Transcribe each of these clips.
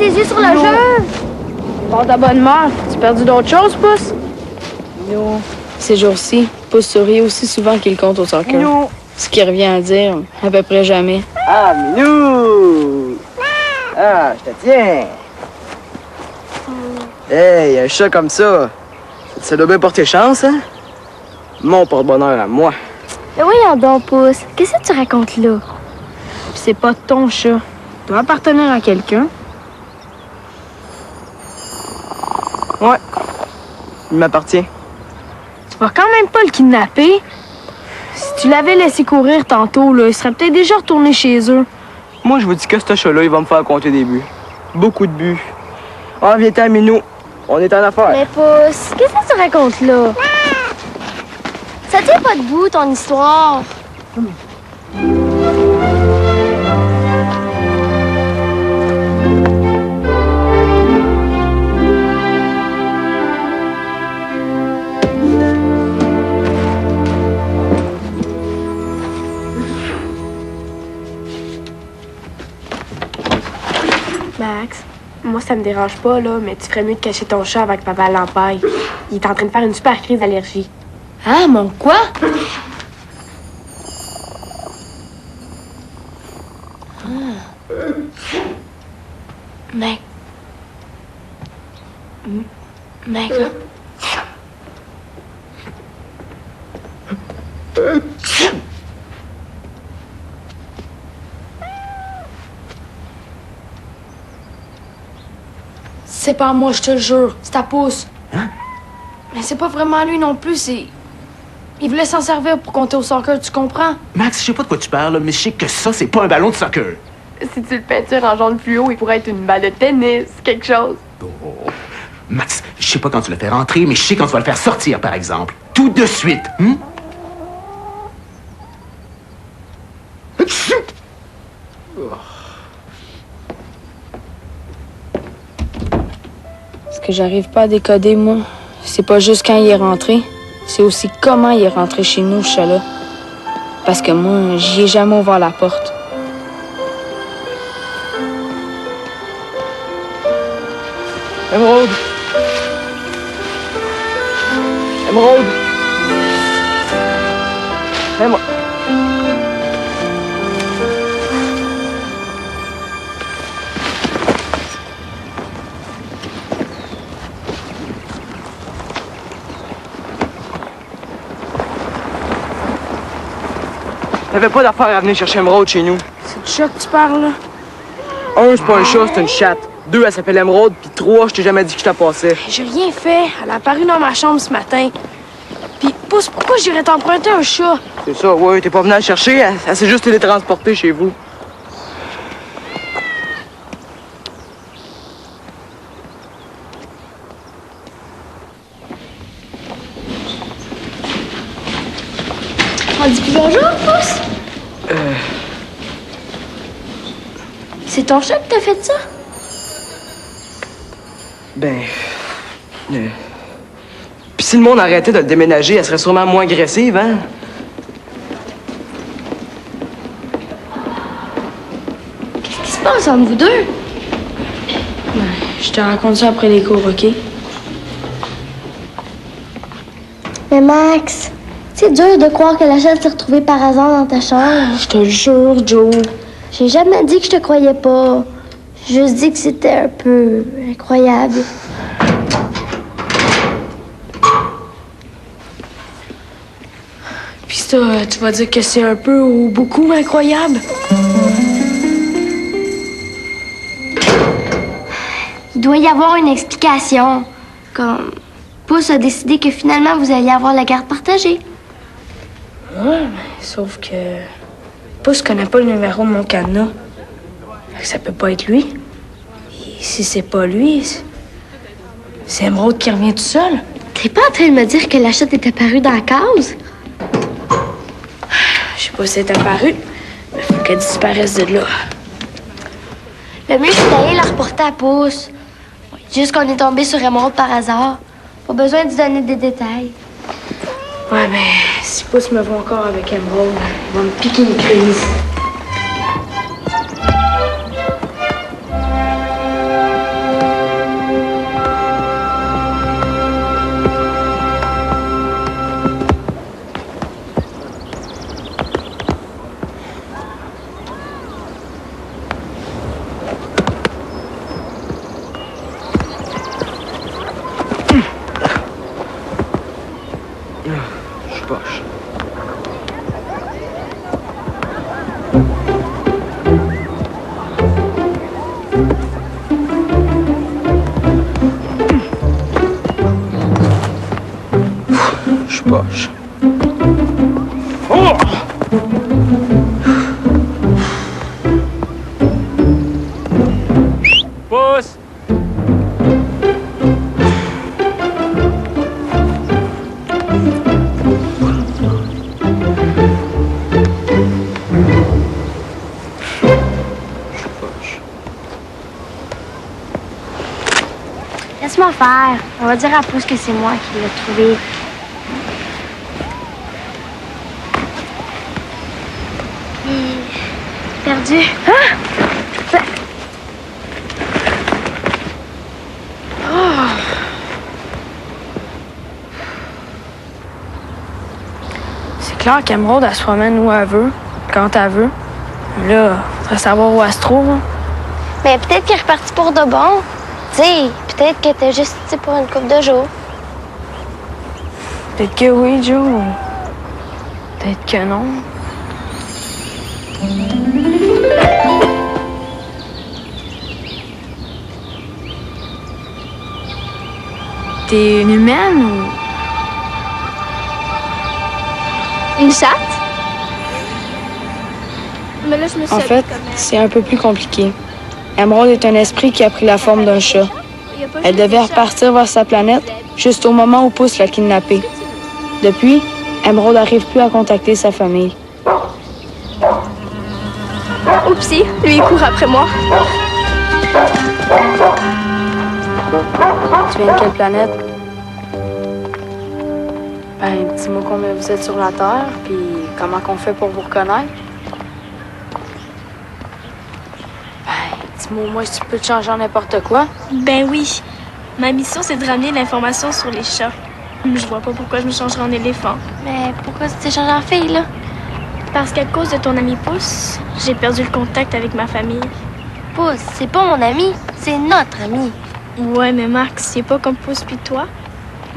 tes yeux sur le jeu. Bon d'abonnement, tu perdu d'autres choses, Pouce? Non. Ces jours-ci, Pouce sourit aussi souvent qu'il compte au soccer. Non. Ce qui revient à dire à peu près jamais. Ah, Minou! Ah, je te tiens! Hey, un chat comme ça, ça doit bien porter chance, hein? Mon porte-bonheur à moi. Mais voyons donc, Pouce. Qu'est-ce que tu racontes là? Puis c'est pas ton chat. Il doit appartenir à quelqu'un. Ouais, il m'appartient. Tu vas quand même pas le kidnapper. Si tu l'avais laissé courir tantôt, là, il serait peut-être déjà retourné chez eux. Moi, je vous dis que ce chat-là, il va me faire compter des buts. Beaucoup de buts. Ah, viens-t'en, Minou. On est en affaire. Mais Pouce, qu'est-ce que tu racontes là? Ça tient pas debout, ton histoire. Max, moi ça me dérange pas, là, mais tu ferais mieux de cacher ton chat avec Papa Lampaille. Il est en train de faire une super crise d'allergie. Ah, mon quoi? Mec. Mec. C'est pas moi, je te le jure. C'est ta Pouce. Hein? Mais c'est pas vraiment lui non plus, c'est... Il voulait s'en servir pour compter au soccer, tu comprends? Max, je sais pas de quoi tu parles, mais je sais que ça, c'est pas un ballon de soccer. Si tu le peintures en jaune fluo, il pourrait être une balle de tennis, quelque chose. Oh. Max, je sais pas quand tu le fais rentrer, mais je sais quand tu vas le faire sortir, par exemple. Tout de suite, hein? Ce que j'arrive pas à décoder, moi, c'est pas juste quand il est rentré, c'est aussi comment il est rentré chez nous, ce chat-là. Parce que moi, j'y ai jamais ouvert la porte. Émeraude! Émeraude! Émeraude! T'avais pas d'affaire à venir chercher Émeraude chez nous. C'est du chat que tu parles, là? Un, c'est pas un chat, c'est une chatte. Deux, elle s'appelle Émeraude. Puis trois, je t'ai jamais dit que je t'en passais. J'ai rien fait. Elle a apparu dans ma chambre ce matin. Puis, Pouce, pourquoi j'irais t'emprunter un chat? C'est ça, ouais, t'es pas venu la chercher, elle s'est juste télétransportée chez vous. On dit plus bonjour, Pouce? C'est ton chat qui t'a fait ça? Ben... Puis si le monde arrêtait de le déménager, elle serait sûrement moins agressive, hein? Qu'est-ce qui se passe entre vous deux? Je te raconte ça après les cours, OK? Mais Max, c'est dur de croire que la chatte s'est retrouvée par hasard dans ta chambre. Je te le jure, Joe. J'ai jamais dit que je te croyais pas. J'ai juste dit que c'était un peu incroyable. Puis ça, tu vas dire que c'est un peu ou beaucoup incroyable? Il doit y avoir une explication. Comme Pouce a décidé que finalement vous alliez avoir la garde partagée. Ouais, mais sauf que... Pouce connaît pas le numéro de mon cadenas. Fait que ça peut pas être lui. Et si c'est pas lui, c'est Émeraude qui revient tout seul. T'es pas en train de me dire que la chatte est apparue dans la case? Je sais pas si elle est apparue, mais faut qu'elle disparaisse de là. Le mieux, c'est d'aller la reporter à Pouce. Juste qu'on est tombé sur Émeraude par hasard. Pas besoin de lui donner des détails. Ouais, mais si Pouce me voit encore avec Émeraude, il va me piquer une crise. poche. Oh! Pousse! Laisse-moi faire. On va dire à Pouce que c'est moi qui l'ai trouvé. Perdu. Ah! C'est clair qu'Emeraude, elle se promène où elle veut, quand elle veut. Mais là, faudrait savoir où elle se trouve. Hein. Mais peut-être qu'elle est repartie pour de bon. Tu sais, peut-être qu'elle était juste ici pour une couple de jours. Peut-être que oui, Joe. Peut-être que non. T'es une humaine ou... Une chatte? Mais là, je me suis En fait, c'est un peu plus compliqué. Emeraude est un esprit qui a pris la forme d'un chat. Elle devait repartir vers sa planète juste au moment où Pouce l'a kidnappée. Depuis, Emeraude n'arrive plus à contacter sa famille. Oupsie, lui, il court après moi. Tu viens de quelle planète? Ben, dis-moi combien vous êtes sur la Terre, puis comment qu'on fait pour vous reconnaître? Ben, dis-moi au moins si tu peux te changer en n'importe quoi. Ben oui. Ma mission, c'est de ramener l'information sur les chats. Je vois pas pourquoi je me changerais en éléphant. Mais pourquoi tu t'es changé en fille, là? Parce qu'à cause de ton ami Pouce, j'ai perdu le contact avec ma famille. Pouce, c'est pas mon ami, c'est notre ami. Ouais, mais Max, c'est pas comme Pouce puis toi.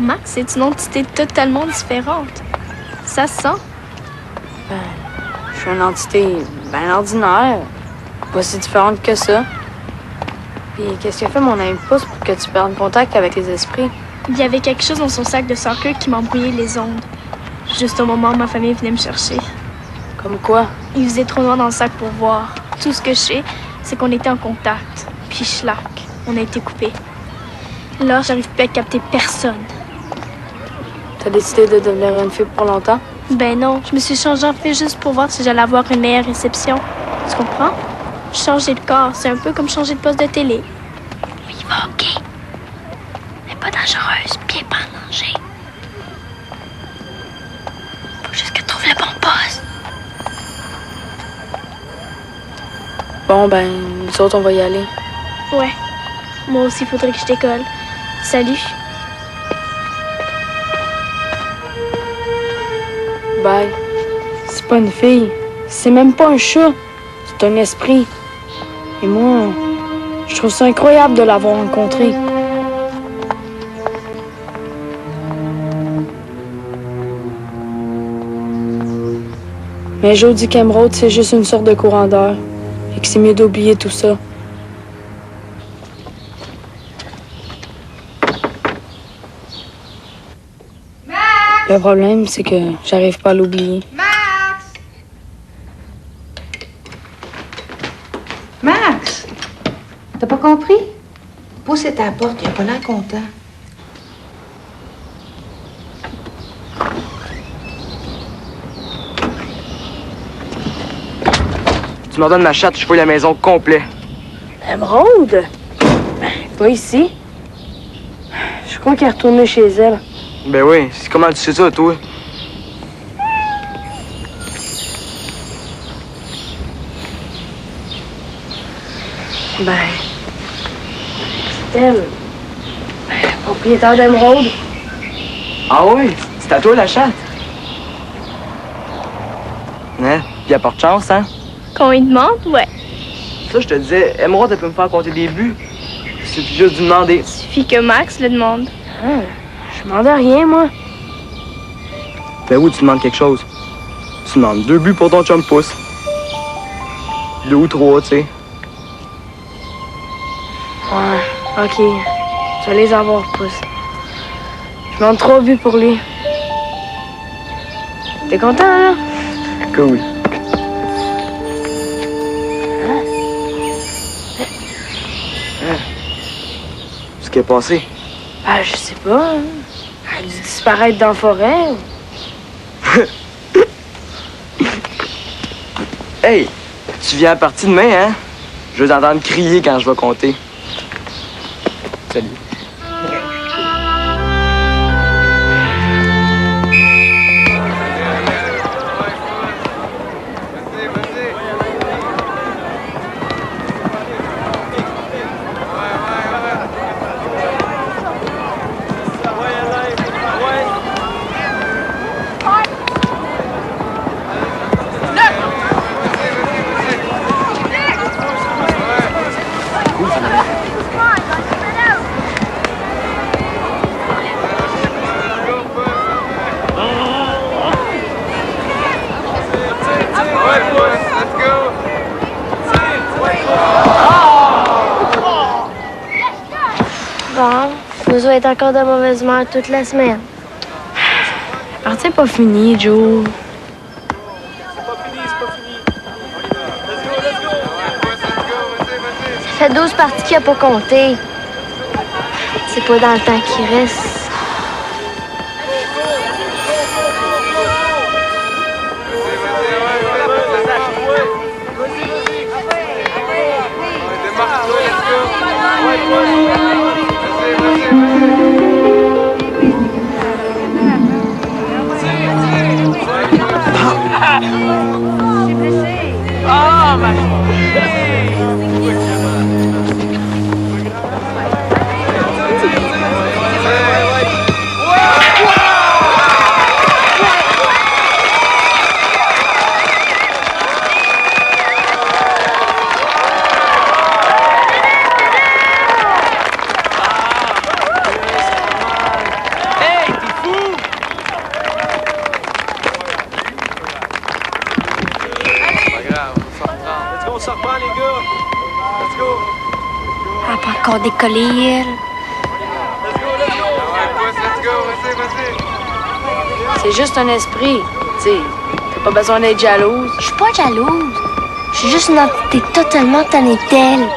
Max est une entité totalement différente. Ça se sent. Ben, je suis une entité bien ordinaire. Pas si différente que ça. Puis qu'est-ce que fait mon ami Pouce pour que tu perdes contact avec les esprits? Il y avait quelque chose dans son sac de soccer qui m'a brouillé les ondes. Juste au moment où ma famille venait me chercher. Comme quoi? Il faisait trop noir dans le sac pour voir. Tout ce que je sais, c'est qu'on était en contact. Puis schlac, on a été coupés. Là, j'arrive plus à capter personne. T'as décidé de devenir une fille pour longtemps? Ben non, je me suis changée en fille juste pour voir si j'allais avoir une meilleure réception. Tu comprends? Changer de corps, c'est un peu comme changer de poste de télé. Oui, va, OK. Elle est pas dangereuse, puis elle est pas en danger. Faut juste qu'elle trouve le bon poste. Bon, ben, nous autres, on va y aller. Ouais. Moi aussi, faudrait que je décolle. Salut. Bye. C'est pas une fille. C'est même pas un chat. C'est un esprit. Et moi, je trouve ça incroyable de l'avoir rencontré. Mais Joe dit qu'Emeraude, c'est juste une sorte de courant d'air. Et que c'est mieux d'oublier tout ça. Le problème, c'est que j'arrive pas à l'oublier. Max! T'as pas compris? Pousse à ta porte, il a pas l'air content. Tu me donnes ma chatte, je fouille la maison complet. Emeraude? Ben, pas ici. Je crois qu'elle est retournée chez elle. Ben oui, c'est comment tu sais ça, toi? Ben, c'est elle. Ben, propriétaire d'Emeraude. Ah oui? C'est à toi, la chatte? Hein? Pis y'a pas de chance, hein? Qu'on y demande, ouais. Ça, je te disais, Emeraude, elle peut me faire compter des buts. Il suffit juste de demander. Suffit que Max le demande. Ah, je demande rien, moi. Ben oui, tu demandes quelque chose. Tu demandes 2 buts pour ton chum pouce. 2 ou 3, tu sais. Ouais, OK. Je vais les avoir, Pouce. Je demande 3 buts pour lui. T'es content, là? Cool. Ce qui est passé? Ah, je sais pas. Hein. Elle a dû disparaître dans la forêt. Hey! Tu viens à la partie demain, hein? Je veux t'entendre crier quand je vais compter. Salut. Bon, vous allez être encore de mauvaise humeur toute la semaine. La partie n'est pas finie, Joe. Ça fait 12 parties qu'il n'a pas compté. C'est pas dans le temps qui reste. Elle n'a pas encore décollé, elle. C'est juste un esprit. Tu sais, t'as pas besoin d'être jalouse. Je suis pas jalouse. Je suis juste une entité totalement tannée d'elle.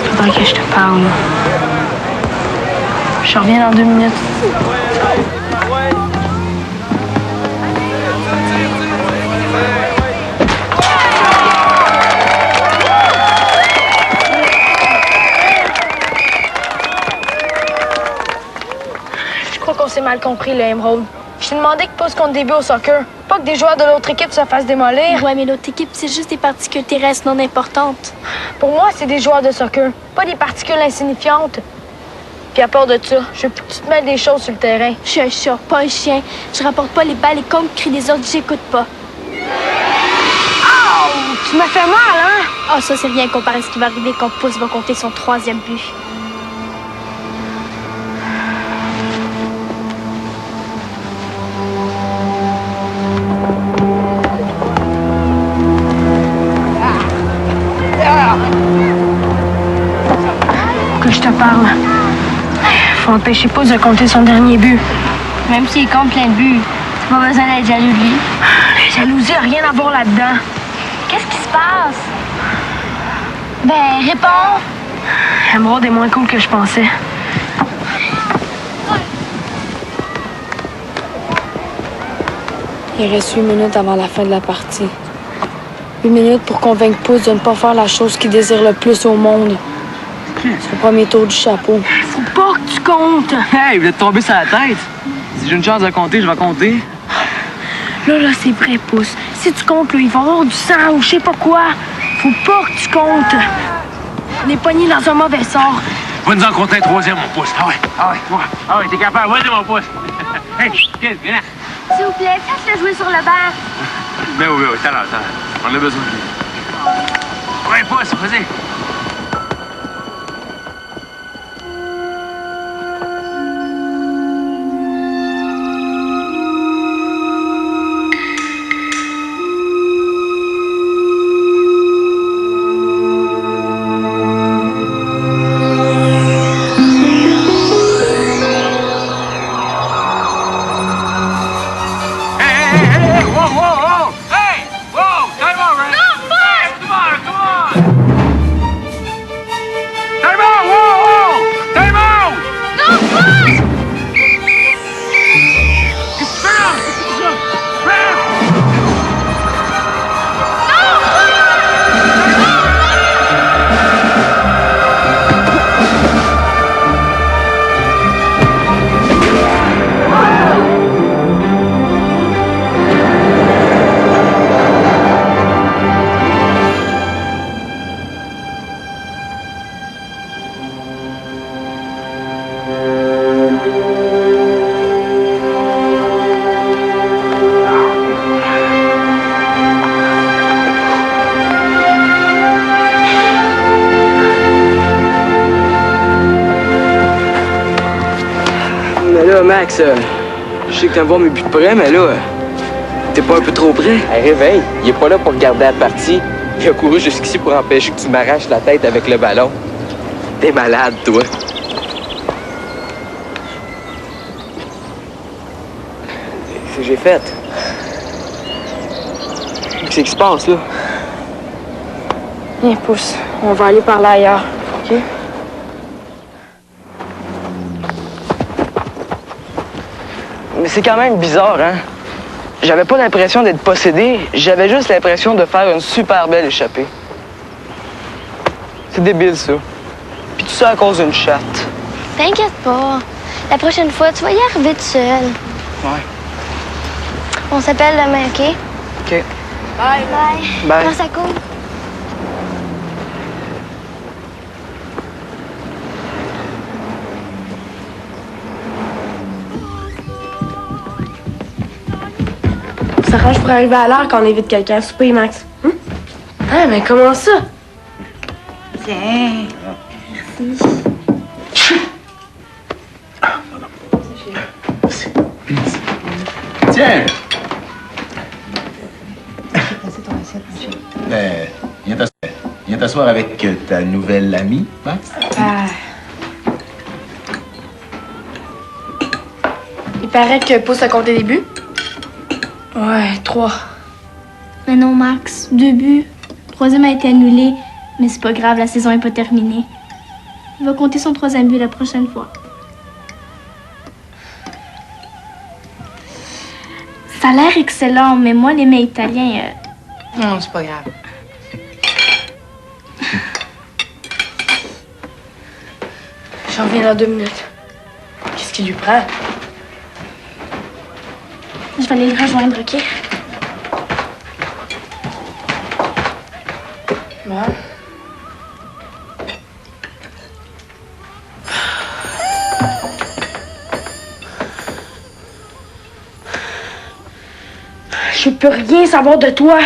Faudrait que je te parle. Je reviens dans 2 minutes. Je crois qu'on s'est mal compris, le Emerald. Je t'ai demandé que Pousse compte début au soccer. Pas que des joueurs de l'autre équipe se fassent démolir. Ouais, mais l'autre équipe, c'est juste des particules terrestres non importantes. Pour moi, c'est des joueurs de soccer, pas des particules insignifiantes. Puis à part de ça, je veux plus que tu te mêles des choses sur le terrain. Je suis un chat, pas un chien. Je rapporte pas les balles et quand me crie des ordres, j'écoute pas. Tu m'as fait mal, hein? Ah, ça, c'est rien comparé à ce qui va arriver quand Pouce va compter son 3e but. Que je te parle. Faut empêcher Pouce de compter son dernier but. Même s'il compte plein de buts, t'as pas besoin d'être jaloux de lui. La jalousie a rien à voir là-dedans. Qu'est-ce qui se passe? Ben, réponds! Emerald est moins cool que je pensais. Il reste 8 minutes avant la fin de la partie. 8 minutes pour convaincre Pouce de ne pas faire la chose qu'il désire le plus au monde. Son premier tour du chapeau. Faut pas que tu comptes! Hey, vous êtes tombé sur la tête! Si j'ai une chance de compter, je vais compter. Là, c'est vrai, Pouce. Si tu comptes, là, il va y avoir du sang ou je sais pas quoi. Faut pas que tu comptes. On est pogné dans un mauvais sort. Va nous en compter un troisième, mon pouce. Ah ouais, t'es capable. Vas-y, mon pouce. Hey, kid, viens là. S'il vous plaît, faites-le jouer sur le banc. Mais oui, t'as l'air. On a besoin de lui. Ouais, pouce, vas-y. Max, je sais que t'aimes voir mes buts de près, mais là, t'es pas un peu trop près? Hey, réveille, il est pas là pour regarder la partie. Il a couru jusqu'ici pour empêcher que tu m'arraches la tête avec le ballon. T'es malade, toi. Qu'est-ce que j'ai fait? Qu'est-ce qui se passe, là? Viens, pousse. On va aller parler ailleurs, OK? Mais c'est quand même bizarre, hein? J'avais pas l'impression d'être possédé, j'avais juste l'impression de faire une super belle échappée. C'est débile, ça. Puis tout ça à cause d'une chatte. T'inquiète pas. La prochaine fois, tu vas y arriver tout seul. Ouais. On s'appelle demain, OK? OK. Bye. Bye. Bye. Comment ça coule? On s'arrange pour arriver à l'heure quand on évite quelqu'un à souper, Max. Ah, mais comment ça? Tiens. Tiens! Viens t'asseoir avec ta nouvelle amie, Max. Il paraît que Pouce a compté des buts. Ouais, 3. Mais non, Max. 2 buts. 3e a été annulé. Mais c'est pas grave, la saison est pas terminée. Il va compter son 3e but la prochaine fois. Ça a l'air excellent, mais moi, les mets italiens... Non, c'est pas grave. J'en reviens dans 2 minutes. Qu'est-ce qui lui prend? Je vais aller le rejoindre, OK? Bon. Je peux rien savoir de toi.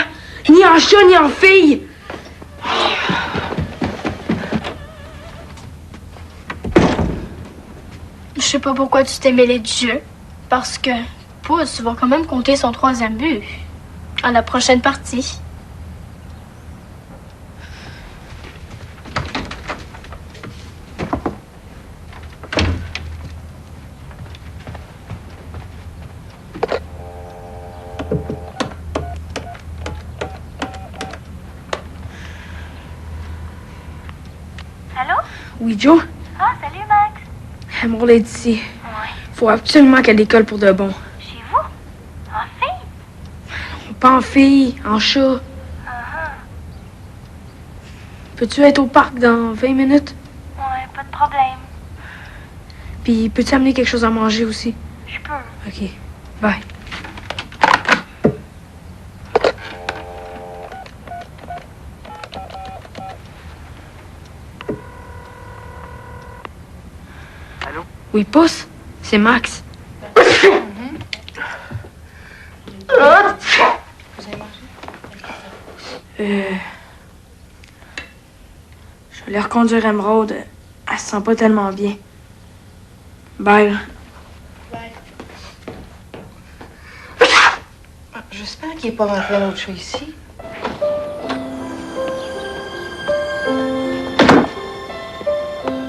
Ni en chat, ni en fille. Je sais pas pourquoi tu t'es mêlé du jeu. Parce que Pouce va quand même compter son 3e but. À la prochaine partie. Allô? Oui, Joe? Ah, salut, Max. Emerald est ici. Ouais. Faut absolument qu'elle décolle pour de bon. Chez vous? En fille? Pas en fille, en chat. Peux-tu être au parc dans 20 minutes? Ouais, pas de problème. Puis peux-tu amener quelque chose à manger aussi? Je peux. OK. Bye. Oui, Pouce, c'est Max. Je vais aller reconduire Emeraude. Elle se sent pas tellement bien. Bye. J'espère qu'il n'est pas rentré un autre chat ici.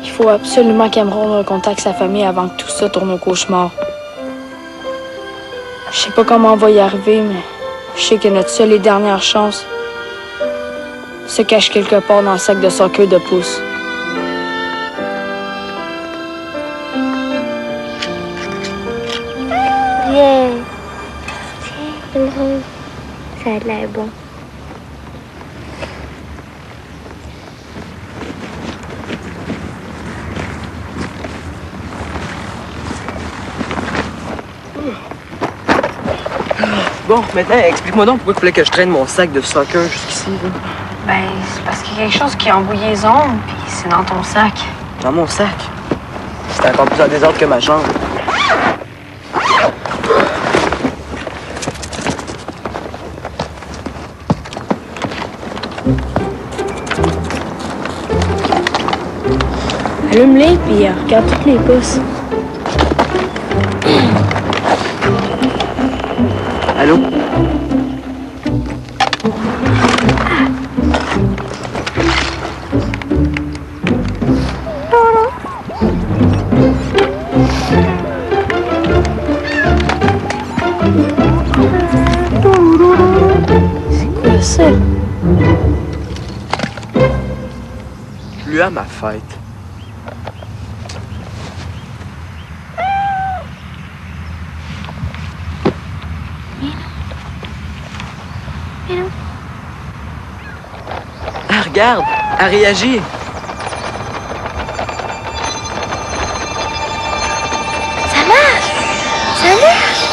Il faut absolument qu'Emeraude recontacte sa famille avant que tout ça tourne au cauchemar. Je sais pas comment on va y arriver, mais je sais que notre seule et dernière chance se cache quelque part dans le sac de soccer de Pouce. Viens. Tiens, Emeraude. Ça a l'air bon. Bon, maintenant, explique-moi donc pourquoi il fallait que je traîne mon sac de soccer jusqu'ici. Là. Ben, c'est parce qu'il y a quelque chose qui a embrouillé les ongles, puis c'est dans ton sac. Dans mon sac? C'est encore plus en désordre que ma chambre. Allume-les, puis regarde toutes les pouces. Allô? C'est quoi ça? Je lui à ma fête. Ah, regarde! Elle réagit! Ça marche! Ça marche!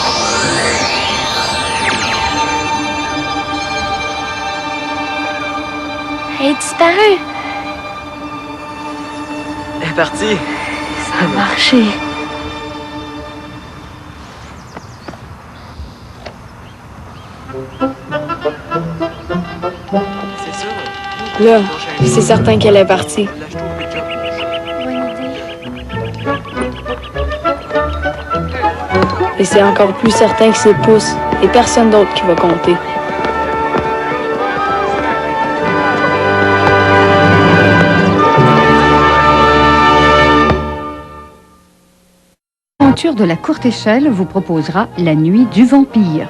Elle est disparue. Elle est partie! Ça a marché. C'est sûr? Là, c'est certain qu'elle est partie. Lâche-toi au pick-up. Et c'est encore plus certain que c'est Pouce et personne d'autre qui va compter. L'aventure de la courte échelle vous proposera La Nuit du Vampire.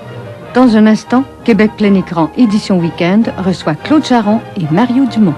Dans un instant, Québec plein écran édition week-end reçoit Claude Charon et Mario Dumont.